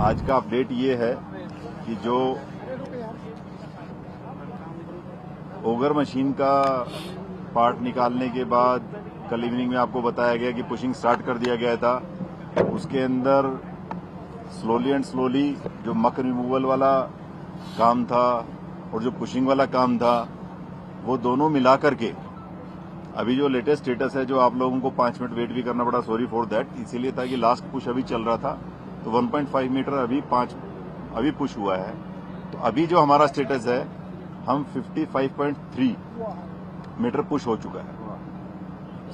आज का अपडेट ये है कि जो ओगर मशीन का पार्ट निकालने के बाद कल इवनिंग में आपको बताया गया कि पुशिंग स्टार्ट कर दिया गया था। उसके अंदर स्लोली एंड स्लोली जो मक रिमूवल वाला काम था और जो पुशिंग वाला काम था वो दोनों मिला करके अभी जो लेटेस्ट स्टेटस है, जो आप लोगों को 5 मिनट वेट भी करना पड़ा, सॉरी फॉर दैट, इसीलिए था कि लास्ट पुश अभी चल रहा था तो 1.5 मीटर अभी पुश हुआ है। तो अभी जो हमारा स्टेटस है, हम 55.3 मीटर पुश हो चुका है।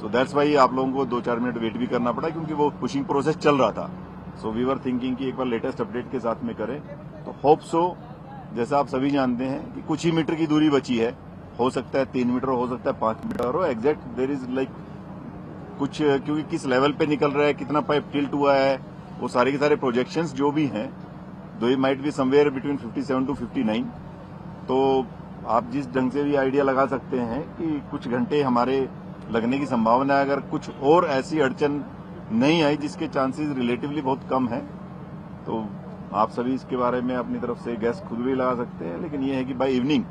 सो दैट्स वाई आप लोगों को 2-4 मिनट वेट भी करना पड़ा क्योंकि वो पुशिंग प्रोसेस चल रहा था। सो वी वर थिंकिंग कि एक बार लेटेस्ट अपडेट के साथ में करें तो होप सो, जैसा आप सभी जानते हैं कि कुछ ही मीटर की दूरी बची है, हो सकता है 3 मीटर, हो सकता है 5 मीटर हो, एग्जैक्ट देयर इज लाइक कुछ, क्योंकि किस लेवल पे निकल रहा है, कितना पाइप टिल्ट हुआ है, वो सारे के सारे प्रोजेक्शंस जो भी हैं, those might be somewhere between 57 to 59। तो आप जिस ढंग से भी आइडिया लगा सकते हैं कि कुछ घंटे हमारे लगने की संभावना है, अगर कुछ और ऐसी अड़चन नहीं आई जिसके चांसेस रिलेटिवली बहुत कम है। तो आप सभी इसके बारे में अपनी तरफ से गैस खुद भी लगा सकते हैं, लेकिन ये है कि by evening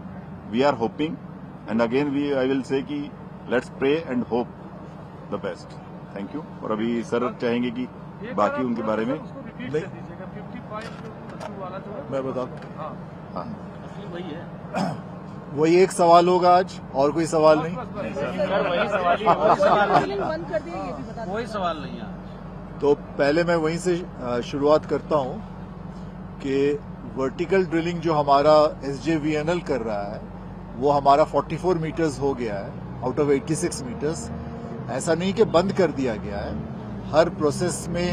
we are hoping and again I will say कि let's pray and hope the best. Thank you. और अभी सर चाहेंगे कि बाकी उनके बारे में मैं बता। हाँ, वही एक सवाल होगा आज, और कोई सवाल नहीं। कोई सवाल नहीं है। तो पहले मैं वहीं से शुरुआत करता हूं कि वर्टिकल ड्रिलिंग जो हमारा SJVNL कर रहा है वो हमारा 44 मीटर्स हो गया है आउट ऑफ 86 मीटर्स। ऐसा नहीं कि बंद कर दिया गया है, हर प्रोसेस में,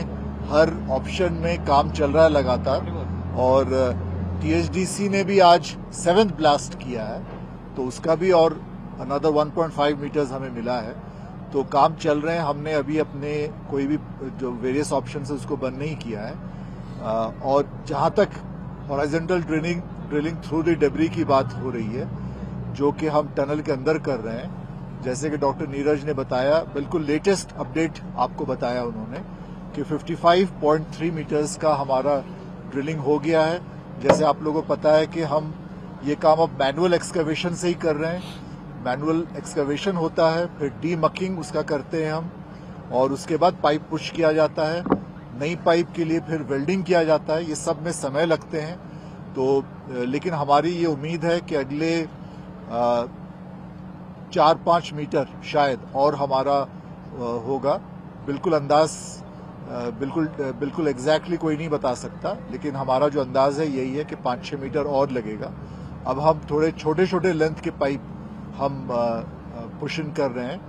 हर ऑप्शन में काम चल रहा है लगातार। और THDC ने भी आज 7th ब्लास्ट किया है तो उसका भी और अनदर 1.5 मीटर्स हमें मिला है। तो काम चल रहे हैं। हमने अभी अपने कोई भी जो वेरियस ऑप्शन है उसको बंद नहीं किया है। और जहां तक horizontal drilling through the debris की बात हो रही है, जो कि हम टनल के अंदर कर रहे हैं, जैसे कि डॉक्टर नीरज ने बताया, बिल्कुल लेटेस्ट अपडेट आपको बताया उन्होंने कि 55.3 मीटर्स का हमारा ड्रिलिंग हो गया है। जैसे आप लोगों को पता है कि हम ये काम अब मैनुअल एक्सकवेशन से ही कर रहे हैं। मैनुअल एक्सकवेशन होता है, फिर डीमकिंग उसका करते हैं हम, और उसके बाद पाइप पुश किया जाता है। नई पाइप के लिए फिर वेल्डिंग किया जाता है। ये सब में समय लगते हैं। तो लेकिन हमारी ये उम्मीद है कि अगले 4-5 मीटर शायद और हमारा होगा। बिल्कुल अंदाज बिल्कुल एग्जैक्टली कोई नहीं बता सकता, लेकिन हमारा जो अंदाज है यही है कि 5-6 मीटर और लगेगा। अब हम थोड़े छोटे छोटे लेंथ के पाइप हम पुशिंग कर रहे हैं।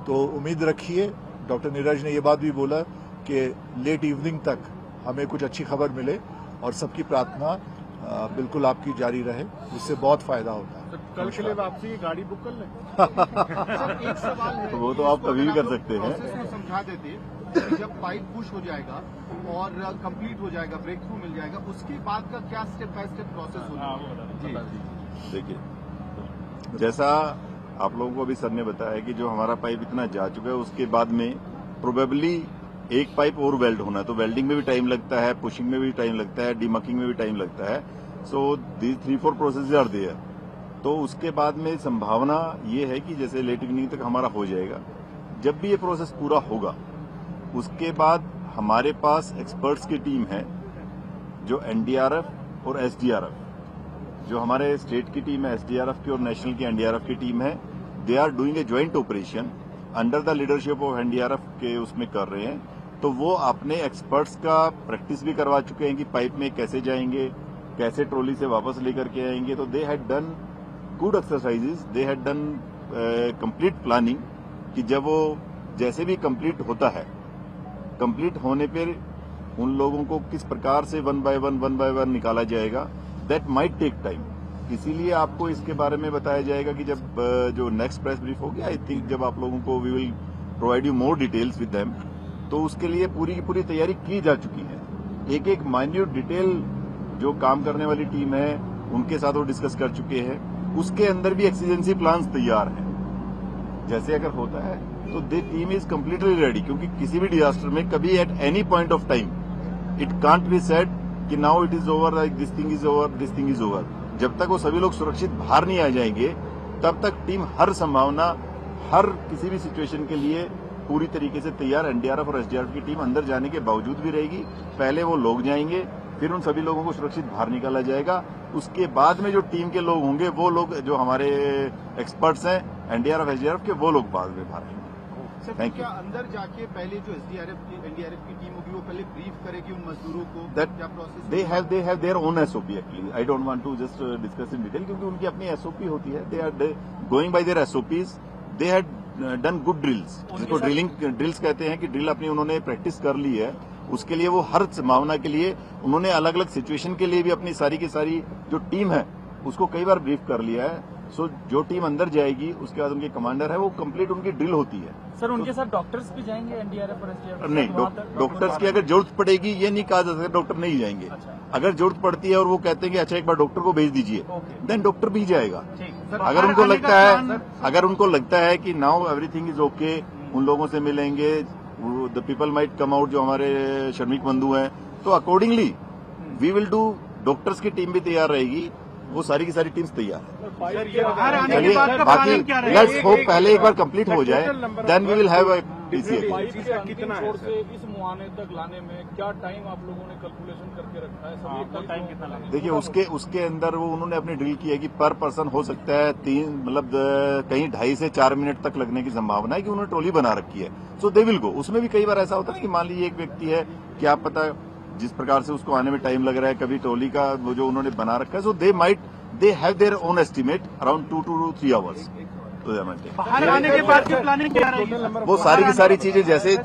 तो उम्मीद रखिए, डॉक्टर नीरज ने ये बात भी बोला कि लेट इवनिंग तक हमें कुछ अच्छी खबर मिले, और सबकी प्रार्थना बिल्कुल आपकी जारी रहे, उससे बहुत फायदा होता है। कल के लिए वापसी की गाड़ी बुक कर लें। एक सवाल है, तो वो तो आप कभी भी कर सकते हैं। प्रोसेस में समझा देते कि जब पाइप पुश हो जाएगा और कंप्लीट हो जाएगा, ब्रेक थ्रू मिल जाएगा, उसके बाद का क्या स्टेप बाय स्टेप प्रोसेस होगा? देखिए, जैसा आप लोगों को अभी सर ने बताया कि जो हमारा पाइप इतना जा चुका है, उसके बाद में प्रोबेबली एक पाइप और वेल्ड होना है। तो वेल्डिंग में भी टाइम लगता है, पुशिंग में भी टाइम लगता है, डीमकिंग में भी टाइम लगता है। So these 3-4 process are there. तो उसके बाद में संभावना ये है कि जैसे लेट इवनिंग तक हमारा हो जाएगा। जब भी ये प्रोसेस पूरा होगा, उसके बाद हमारे पास एक्सपर्ट्स की टीम है, जो NDRF और SDRF, जो हमारे स्टेट की टीम है SDRF की और नेशनल की NDRF की टीम है, they are doing a joint operation under the leadership of NDRF के, उसमें कर रहे हैं। तो वो अपने एक्सपर्ट्स का प्रैक्टिस भी करवा चुके हैं कि पाइप में कैसे जाएंगे, कैसे ट्रॉली से वापस लेकर के आएंगे। तो they had done good exercises, they had done complete planning कि जब वो जैसे भी कंप्लीट होता है, कंप्लीट होने पर उन लोगों को किस प्रकार से वन बाय वन निकाला जाएगा, दैट माइट टेक टाइम। इसीलिए आपको इसके बारे में बताया जाएगा कि जब जो नेक्स्ट प्रेस ब्रीफ होगी, आई थिंक जब आप लोगों को we will provide you more details with them. तो उसके लिए पूरी की पूरी तैयारी की जा चुकी है। एक एक माइन्यूट डिटेल जो काम करने वाली टीम है उनके साथ वो डिस्कस कर चुके हैं। उसके अंदर भी एक्सीजेंसी प्लान्स तैयार हैं। जैसे अगर होता है तो the team is completely ready, क्योंकि किसी भी डिजास्टर में कभी at any point of time it can't be said कि now it is over, like this thing is over, this thing is over. जब तक वो सभी लोग सुरक्षित बाहर नहीं आ जाएंगे तब तक टीम हर संभावना, हर किसी भी सिचुएशन के लिए पूरी तरीके से तैयार एनडीआरएफ और एसडीआरएफ की टीम अंदर जाने के बावजूद भी रहेगी। पहले वो लोग जाएंगे, फिर उन सभी लोगों को सुरक्षित बाहर निकाला जाएगा। उसके बाद में जो टीम के लोग होंगे वो लोग जो हमारे एक्सपर्ट्स हैं एनडीआरएफ एसडीआरएफ के, वो लोग बाद में बाहर आएंगे। सर, Thank क्या अंदर जाके पहले जो एसडीआरएफ की एनडीआरएफ की टीम होगी वो पहले ब्रीफ करेगी उन मजदूरों को? That क्या process? they have their own SOP actually. I don't want to just discuss in detail क्योंकि उनकी अपनी SOP होती है. They are going by their SOPs. They had done good drills. जिसको ड्रिल्स कहते हैं कि ड्रिल अपनी उन्होंने प्रैक्टिस कर ली है। उसके लिए वो हर संभावना के लिए उन्होंने अलग अलग सिचुएशन के लिए भी अपनी सारी की सारी जो टीम है उसको कई बार ब्रीफ कर लिया है। सो जो टीम अंदर जाएगी उसके बाद उनके कमांडर है वो कंप्लीट उनकी ड्रिल होती है। सर उनके साथ डॉक्टर्स भी जाएंगे एनडीआरएफ और एसडीआरएफ? नहीं, डॉक्टर्स की अगर जरूरत पड़ेगी ये नहीं कहा जा सकता डॉक्टर नहीं जाएंगे। अच्छा। अगर जरूरत पड़ती है और वो कहते हैं कि अच्छा एक बार डॉक्टर को भेज दीजिए, ओके। देन डॉक्टर भी जाएगा। सर, अगर उनको लगता है कि नाउ एवरीथिंग इज ओके, उन लोगों से मिलेंगे, the people might come out जो हमारे श्रमिक बंधु हैं, तो accordingly we will do. Doctors की टीम भी तैयार रहेगी, वो सारी की सारी टीम्स तैयार है। चलिए बाकी लेट्स होप पहले एक बार कंप्लीट हो जाए, then we will have a PCA. इस मुआने तक लाने में क्या टाइम आप लोगों ने कैलकुलेशन करके रखा है? सभी टाइम कितना लगेगा? देखिए उसके अंदर वो उन्होंने अपनी ड्रिल की है कि पर पर्सन हो सकता है 3 मतलब कहीं 2.5 से 4 मिनट तक लगने की संभावना है कि उन्होंने ट्रॉली बना रखी है। So they will go. उसमें भी कई बार ऐसा होता है कि मान लीजिए एक व्यक्ति है, क्या पता जिस प्रकार से उसको आने में टाइम लग रहा है, कभी ट्रॉली का वो जो उन्होंने बना रखा है, so they have their own estimate around 2 to 3 hours। बाहर आने के बाद की प्लानिंग क्या रहेगी? वो सारी की सारी चीजें जैसे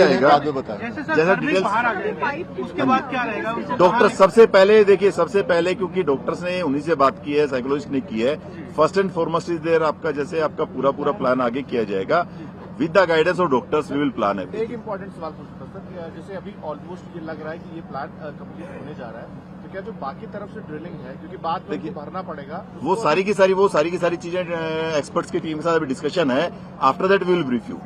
आएगा, बाद में बताएं। जैसा डिटेल्स बाहर आ गए उसके बाद क्या रहेगा? डॉक्टर सबसे पहले देखिए, सबसे पहले क्योंकि डॉक्टर्स ने उन्हीं से बात की है, साइकोलॉजिस्ट ने की है। First and foremost is there आपका जैसे आपका पूरा प्लान आगे किया जाएगा with the guidance of doctors. We will plan है। एक इम्पोर्टेंट सवाल पूछता सर, जैसे अभी ऑलमोस्ट ये लग रहा है कि ये प्लान कंप्लीट होने जा रहा है, तो क्या जो बाकी तरफ से ड्रिलिंग है, क्योंकि बाद में उनको भरना पड़ेगा, वो सारी की सारी चीजें एक्सपर्ट्स की टीम के साथ अभी डिस्कशन है। After that we will brief you.